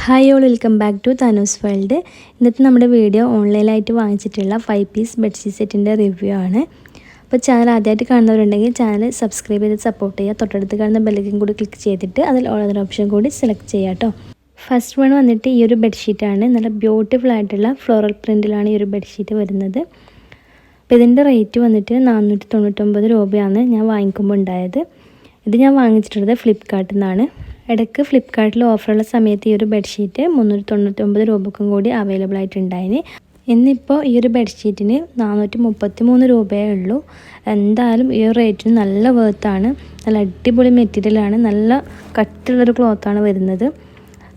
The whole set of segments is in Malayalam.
Hi all, welcome back to Thanu's world. ഇന്നത്തെ നമ്മുടെ വീഡിയോ ഓൺലൈനായിട്ട് വാങ്ങിച്ചിട്ടുള്ള 5 പീസ് ബെഡ്ഷീറ്റ് സെറ്റിൻ്റെ റിവ്യൂ ആണ്. അപ്പോൾ ചാനൽ ആദ്യമായിട്ട് കാണുന്നവരുണ്ടെങ്കിൽ ചാനൽ സബ്സ്ക്രൈബ് ചെയ്ത് സപ്പോർട്ട് ചെയ്യുക. തൊട്ടടുത്ത് കാണുന്ന ബെല്ലൈക്കൻ കൂടി ക്ലിക്ക് ചെയ്തിട്ട് അതിൽ ഓൾ എന്ന ഓപ്ഷൻ കൂടി സെലക്ട് ചെയ്യുക കേട്ടോ. ഫസ്റ്റ് വൺ വന്നിട്ട് ഈ ഒരു ബെഡ്ഷീറ്റാണ്. നല്ല ബ്യൂട്ടിഫുൾ ആയിട്ടുള്ള ഫ്ലോറൽ പ്രിൻറ്റിലാണ് ഈ ഒരു ബെഡ്ഷീറ്റ് വരുന്നത്. അപ്പോൾ ഇതിൻ്റെ റേറ്റ് വന്നിട്ട് 499 രൂപയാണ് ഞാൻ വാങ്ങിക്കുമ്പോൾ ഉണ്ടായത്. ഇത് ഞാൻ വാങ്ങിച്ചിട്ടുള്ളത് ഫ്ലിപ്കാർട്ടിൽ നിന്നാണ്. ഇടയ്ക്ക് ഫ്ലിപ്കാർട്ടിൽ ഓഫറുള്ള സമയത്ത് ഈ ഒരു ബെഡ്ഷീറ്റ് 399 രൂപക്കും കൂടി അവൈലബിൾ ആയിട്ടുണ്ടായിന്. ഇന്നിപ്പോൾ ഈ ഒരു ബെഡ്ഷീറ്റിന് 433 രൂപയേ ഉള്ളൂ. എന്തായാലും ഈ ഒരു റേറ്റിന് നല്ല വേർത്താണ്. നല്ല അടിപൊളി മെറ്റീരിയലാണ്. നല്ല കട്ടുള്ളൊരു ക്ലോത്താണ് വരുന്നത്.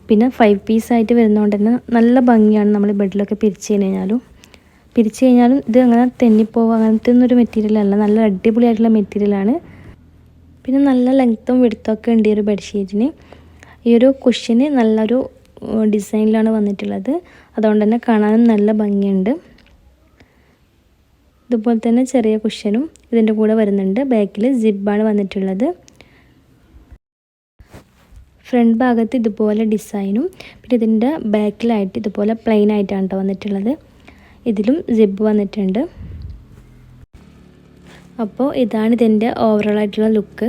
പിന്നെ 5 പീസായിട്ട് വരുന്നതുകൊണ്ട് തന്നെ നല്ല ഭംഗിയാണ്. നമ്മൾ ബെഡിലൊക്കെ പിരിച്ചു കഴിഞ്ഞാലും ഇത് അങ്ങനെ തെന്നിപ്പോവുക അങ്ങനത്തെ ഒന്നും ഒരു മെറ്റീരിയലല്ല. നല്ല അടിപൊളിയായിട്ടുള്ള മെറ്റീരിയലാണ്. പിന്നെ നല്ല ലെങ്ത്തും വിഡ്ത്തൊക്കെ ഉണ്ട് ഈ ഒരു ബെഡ്ഷീറ്റിന്. ഈ ഒരു കുഷ്യന് നല്ലൊരു ഡിസൈനിലാണ് വന്നിട്ടുള്ളത്. അതുകൊണ്ട് തന്നെ കാണാനും നല്ല ഭംഗിയുണ്ട്. ഇതുപോലെ തന്നെ ചെറിയ കുഷ്യനും ഇതിൻ്റെ കൂടെ വരുന്നുണ്ട്. ബാക്കിൽ സിബാണ് വന്നിട്ടുള്ളത്. ഫ്രണ്ട് ഭാഗത്ത് ഇതുപോലെ ഡിസൈനും പിന്നെ ഇതിൻ്റെ ബാക്കിലായിട്ട് ഇതുപോലെ പ്ലെയിൻ ആയിട്ടാണ് കേട്ടോ വന്നിട്ടുള്ളത്. ഇതിലും സിബ് വന്നിട്ടുണ്ട്. അപ്പോൾ ഇതാണ് ഇതിൻ്റെ ഓവറോൾ ആയിട്ടുള്ള ലുക്ക്.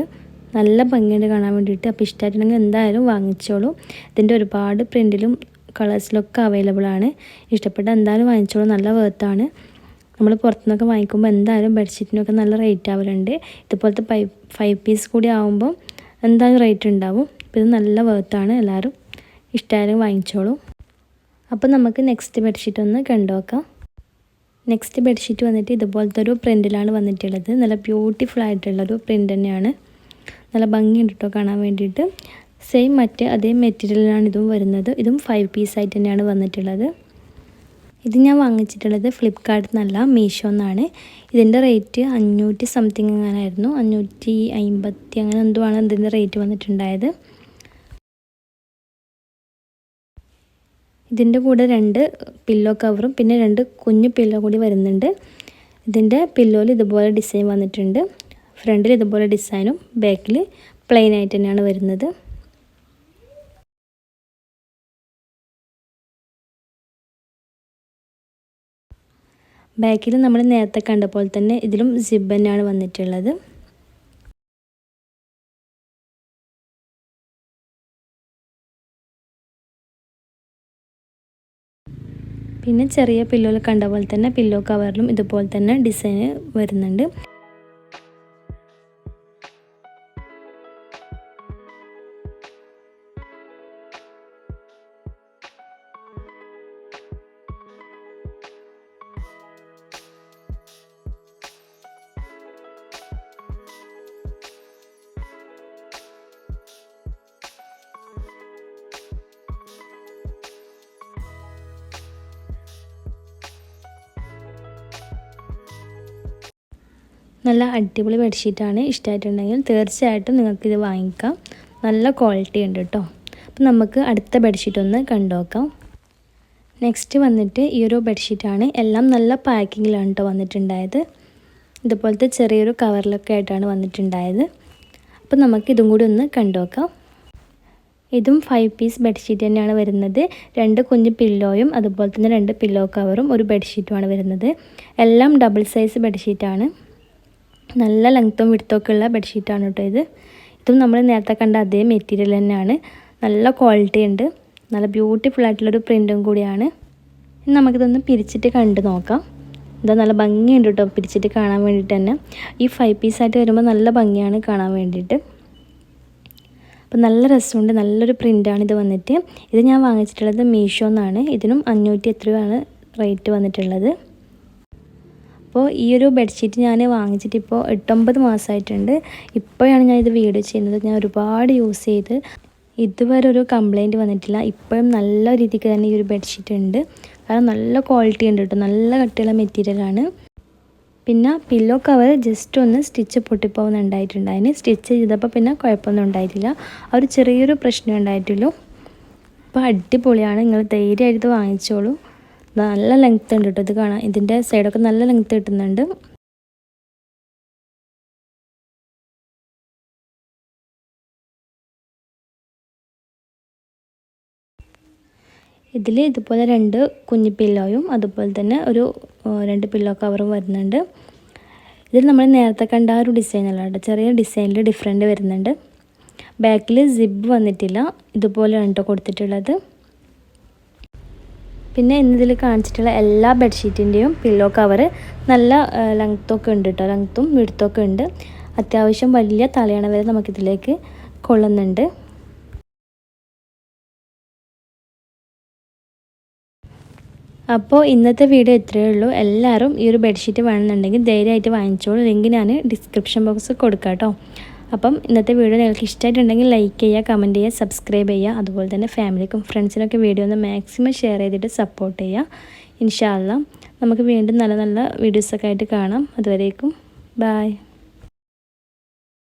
നല്ല ഭംഗിയുണ്ട് കാണാൻ വേണ്ടിയിട്ട്. അപ്പോൾ ഇഷ്ടമായിട്ടുണ്ടെങ്കിൽ എന്തായാലും വാങ്ങിച്ചോളൂ. ഇതിൻ്റെ ഒരുപാട് പ്രിൻറ്റിലും കളേഴ്സിലൊക്കെ അവൈലബിൾ ആണ്. ഇഷ്ടപ്പെട്ട എന്തായാലും വാങ്ങിച്ചോളൂ. നല്ല വേർത്താണ്. നമ്മൾ പുറത്തുനിന്നൊക്കെ വാങ്ങിക്കുമ്പോൾ എന്തായാലും ബെഡ്ഷീറ്റിനൊക്കെ നല്ല റേറ്റ് ആവലുണ്ട്. ഇതുപോലത്തെ 5 പീസ് കൂടി ആകുമ്പോൾ എന്തായാലും റേറ്റ് ഉണ്ടാവും. അപ്പോൾ ഇത് നല്ല വേർത്താണ്. എല്ലാവരും ഇഷ്ടമായാലും വാങ്ങിച്ചോളൂ. അപ്പോൾ നമുക്ക് നെക്സ്റ്റ് ബെഡ്ഷീറ്റ് ഒന്ന് കണ്ടുനോക്കാം. നെക്സ്റ്റ് ബെഡ്ഷീറ്റ് വന്നിട്ട് ഇതുപോലത്തെ ഒരു പ്രിൻറ്റിലാണ് വന്നിട്ടുള്ളത്. നല്ല ബ്യൂട്ടിഫുൾ ആയിട്ടുള്ളൊരു പ്രിൻ്റ് തന്നെയാണ്. നല്ല ഭംഗിയുണ്ട് കേട്ടോ കാണാൻ വേണ്ടിയിട്ട്. സെയിം മറ്റേ അതേ മെറ്റീരിയലാണ് ഇതും വരുന്നത്. ഇതും 5 പീസായിട്ട് തന്നെയാണ് വന്നിട്ടുള്ളത്. ഇത് ഞാൻ വാങ്ങിച്ചിട്ടുള്ളത് ഫ്ലിപ്കാർട്ടിൽ നിന്നല്ല, മീഷോ എന്നാണ്. ഇതിൻ്റെ റേറ്റ് 500 സംതിങ് അങ്ങനെയായിരുന്നു. 550 അങ്ങനെ എന്തോ ആണ് ഇതിൻ്റെ റേറ്റ് വന്നിട്ടുണ്ടായത്. ഇതിൻ്റെ കൂടെ 2 പില്ലോ കവറും പിന്നെ 2 കുഞ്ഞു പില്ലോ കൂടി വരുന്നുണ്ട്. ഇതിൻ്റെ പില്ലോയിൽ ഇതുപോലെ ഡിസൈൻ വന്നിട്ടുണ്ട്. ഫ്രണ്ടിൽ ഇതുപോലെ ഡിസൈനും ബാക്കിൽ പ്ലെയിൻ ആയിട്ട് തന്നെയാണ് വരുന്നത്. ബാക്കിൽ നമ്മൾ നേരത്തെ കണ്ട പോലെ തന്നെ ഇതിലും സിബ് തന്നെയാണ് വന്നിട്ടുള്ളത്. പിന്നെ ചെറിയ പില്ലോയിൽ കണ്ട പോലെ തന്നെ പില്ലോ കവറിലും ഇതുപോലെ തന്നെ ഡിസൈൻ വരുന്നുണ്ട്. നല്ല അടിപൊളി ബെഡ്ഷീറ്റാണ്. ഇഷ്ടമായിട്ടുണ്ടെങ്കിൽ തീർച്ചയായിട്ടും നിങ്ങൾക്കിത് വാങ്ങിക്കാം. നല്ല ക്വാളിറ്റി ഉണ്ട് കേട്ടോ. അപ്പം നമുക്ക് അടുത്ത ബെഡ്ഷീറ്റ് ഒന്ന് കണ്ടുനോക്കാം. നെക്സ്റ്റ് വന്നിട്ട് ഈ ഒരു ബെഡ്ഷീറ്റാണ്. എല്ലാം നല്ല പാക്കിങ്ങിലാണ് കേട്ടോ വന്നിട്ടുണ്ടായത്. ഇതുപോലത്തെ ചെറിയൊരു കവറിലൊക്കെ ആയിട്ടാണ് വന്നിട്ടുണ്ടായത്. അപ്പം നമുക്ക് ഇതും കൂടി ഒന്ന് കണ്ടുനോക്കാം. ഇതും 5 പീസ് ബെഡ്ഷീറ്റ് തന്നെയാണ് വരുന്നത്. 2 കുഞ്ഞ് പില്ലോയും അതുപോലെ തന്നെ 2 പില്ലോ കവറും ഒരു ബെഡ്ഷീറ്റുമാണ് വരുന്നത്. എല്ലാം ഡബിൾ സൈസ് ബെഡ്ഷീറ്റാണ്. നല്ല ലെങ്ത്തും വിഡ്ത്തൊക്കെ ഉള്ള ബെഡ്ഷീറ്റാണ് കേട്ടോ ഇത്. ഇതും നമ്മൾ നേരത്തെ കണ്ട അതേ മെറ്റീരിയൽ തന്നെയാണ്. നല്ല ക്വാളിറ്റി ഉണ്ട്. നല്ല ബ്യൂട്ടിഫുൾ ആയിട്ടുള്ളൊരു പ്രിൻറ്റും കൂടിയാണ്. ഇനി നമുക്കിതൊന്ന് പിരിച്ചിട്ട് കണ്ടു നോക്കാം. ഇതാ നല്ല ഭംഗിയുണ്ട് കേട്ടോ പിരിച്ചിട്ട് കാണാൻ വേണ്ടിയിട്ട് തന്നെ. ഈ 5 പീസായിട്ട് വരുമ്പോൾ നല്ല ഭംഗിയാണ് കാണാൻ വേണ്ടിയിട്ട്. അപ്പോൾ നല്ല രസമുണ്ട്. നല്ലൊരു പ്രിൻ്റാണ് ഇത് വന്നിട്ട്. ഇത് ഞാൻ വാങ്ങിച്ചിട്ടുള്ളത് മീഷോ എന്നാണ്. ഇതിനും 500 എത്രയാണ് റേറ്റ് വന്നിട്ടുള്ളത്. അപ്പോൾ ഈ ഒരു ബെഡ്ഷീറ്റ് ഞാൻ വാങ്ങിച്ചിട്ട് ഇപ്പോൾ 8-9 മാസമായിട്ടുണ്ട്. ഇപ്പോഴാണ് ഞാൻ ഇത് വീഡിയോ ചെയ്യുന്നത്. ഞാൻ ഒരുപാട് യൂസ് ചെയ്ത് ഇതുവരെ ഒരു കംപ്ലൈൻറ്റ് വന്നിട്ടില്ല. ഇപ്പോഴും നല്ല രീതിക്ക് തന്നെ ഈ ഒരു ബെഡ്ഷീറ്റ് ഉണ്ട്. കാരണം നല്ല ക്വാളിറ്റി ഉണ്ട് കേട്ടോ. നല്ല കട്ടിയുള്ള മെറ്റീരിയലാണ്. പിന്നെ പില്ലോ കവർ ജസ്റ്റ് ഒന്ന് സ്റ്റിച്ച് പൊട്ടിപ്പോകുന്നുണ്ടായിട്ടുണ്ട്. അതിന് സ്റ്റിച്ച് ചെയ്തപ്പോൾ പിന്നെ കുഴപ്പമൊന്നും ഉണ്ടായിട്ടില്ല. ആ ഒരു ചെറിയൊരു പ്രശ്നം ഉണ്ടായിട്ടുള്ളൂ. അപ്പോൾ അടിപൊളിയാണ്. നിങ്ങൾ ധൈര്യമായിട്ട് വാങ്ങിച്ചോളൂ. നല്ല ലെങ്ത്ത് ഉണ്ട് കേട്ടോ ഇത് കാണാൻ. ഇതിൻ്റെ സൈഡൊക്കെ നല്ല ലെങ്ത്ത് കിട്ടുന്നുണ്ട്. ഇതിൽ ഇതുപോലെ 2 കുഞ്ഞു പില്ലോയും അതുപോലെ തന്നെ ഒരു 2 പില്ലോ കവറും വരുന്നുണ്ട്. ഇതിൽ നമ്മൾ നേരത്തെ കണ്ട ആ ഒരു ഡിസൈനല്ല കേട്ടോ, ചെറിയ ഡിസൈനിൽ ഡിഫറെൻ്റ് വരുന്നുണ്ട്. ബാക്കിൽ സിബ് വന്നിട്ടില്ല, ഇതുപോലെയാണ് കേട്ടോ കൊടുത്തിട്ടുള്ളത്. പിന്നെ ഇന്നിതിൽ കാണിച്ചിട്ടുള്ള എല്ലാ ബെഡ്ഷീറ്റിൻ്റെയും പില്ലോ കവർ നല്ല ലെങ്ത്തൊക്കെ ഉണ്ട് കേട്ടോ, ലെങ്ത്തും വിഡ്ത്തൊക്കെ ഉണ്ട്. അത്യാവശ്യം വലിയ തലയണ വരെ നമുക്കിതിലേക്ക് കൊള്ളുന്നുണ്ട്. അപ്പോൾ ഇന്നത്തെ വീഡിയോ ഇത്രയേ ഉള്ളൂ. എല്ലാവരും ഈ ഒരു ബെഡ്ഷീറ്റ് വേണമെന്നുണ്ടെങ്കിൽ ധൈര്യമായിട്ട് വാങ്ങിച്ചോളൂ. ലിങ്ക് ഞാൻ ഡിസ്ക്രിപ്ഷൻ ബോക്സിൽ കൊടുക്കാം കേട്ടോ. അപ്പം ഇന്നത്തെ വീഡിയോ നിങ്ങൾക്ക് ഇഷ്ടമായിട്ടുണ്ടെങ്കിൽ ലൈക്ക് ചെയ്യുക, കമൻറ്റ് ചെയ്യുക, സബ്സ്ക്രൈബ് ചെയ്യുക. അതുപോലെ തന്നെ ഫാമിലിക്കും ഫ്രണ്ട്സിനൊക്കെ വീഡിയോ ഒന്ന് മാക്സിമം ഷെയർ ചെയ്തിട്ട് സപ്പോർട്ട് ചെയ്യുക. ഇൻഷാ അല്ലാഹ് നമുക്ക് വീണ്ടും നല്ല നല്ല വീഡിയോസൊക്കെ ആയിട്ട് കാണാം. അതുവരേക്കും ബൈ.